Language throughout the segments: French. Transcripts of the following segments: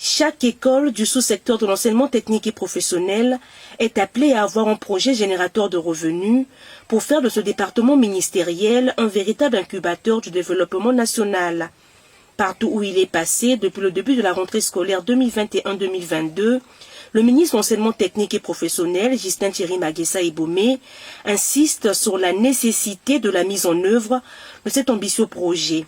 Chaque école du sous-secteur de l'enseignement technique et professionnel est appelée à avoir un projet générateur de revenus pour faire de ce département ministériel un véritable incubateur du développement national. Partout où il est passé, depuis le début de la rentrée scolaire 2021-2022, le ministre de l'enseignement technique et professionnel, Justin Thierry Maguessa Ebomé, insiste sur la nécessité de la mise en œuvre de cet ambitieux projet.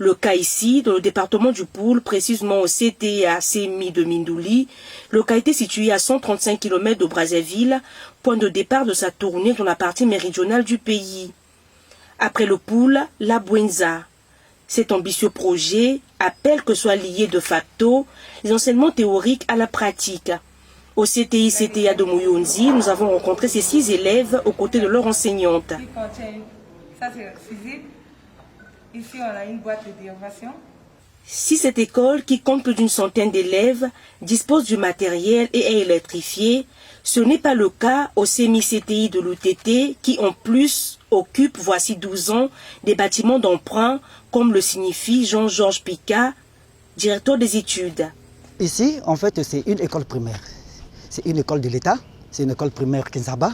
Le cas ici, dans le département du Poul, précisément au CTA CMI de Mindouli, localité située à 135 km de Brazzaville, point de départ de sa tournée dans la partie méridionale du pays. Après le Poul, la Bouenza. Cet ambitieux projet appelle que soient liés de facto les enseignements théoriques à la pratique. Au CTI-CTA de Mouyonzi, nous avons rencontré ces 6 élèves aux côtés de leur enseignante. Ici, on a une boîte de dérivation. Si cette école, qui compte plus d'une centaine d'élèves, dispose du matériel et est électrifiée, ce n'est pas le cas au CMI-CTI de l'UTT qui, en plus, occupe, voici 12 ans, des bâtiments d'emprunt, comme le signifie Jean-Georges Picard, directeur des études. Ici, en fait, c'est une école primaire. C'est une école de l'État, c'est une école primaire Kinzaba.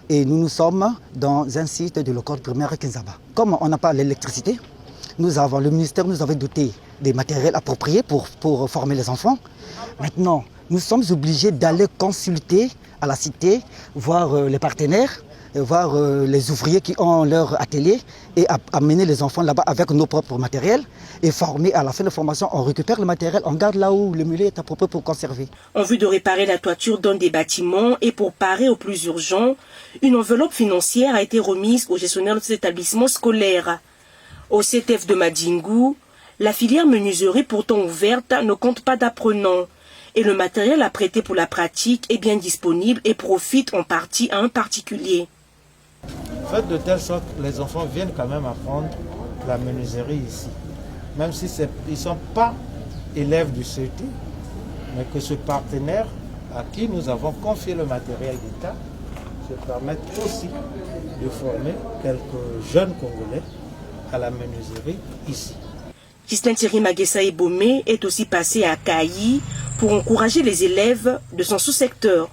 Et nous sommes dans un site de l'école primaire Kinzaba. Comme on n'a pas l'électricité, le ministère nous avait doté des matériels appropriés pour former les enfants. Maintenant, nous sommes obligés d'aller consulter à la cité, voir les partenaires, voir les ouvriers qui ont leur atelier et amener les enfants là-bas avec nos propres matériels et former. À la fin de la formation, on récupère le matériel, on garde là où le milieu est approprié pour conserver. En vue de réparer la toiture d'un des bâtiments et pour parer au plus urgent, une enveloppe financière a été remise aux gestionnaires de cet établissement scolaire. Au CTF de Madingou, la filière menuiserie pourtant ouverte ne compte pas d'apprenants et le matériel apprêté pour la pratique est bien disponible et profite en partie à un particulier. Faites de telle sorte que les enfants viennent quand même apprendre la menuiserie ici, même si ils ne sont pas élèves du CET, mais que ce partenaire à qui nous avons confié le matériel d'État se permette aussi de former quelques jeunes Congolais à la menuiserie ici. Justin Thierry Maguessa Ebomé est aussi passé à Kayi pour encourager les élèves de son sous-secteur.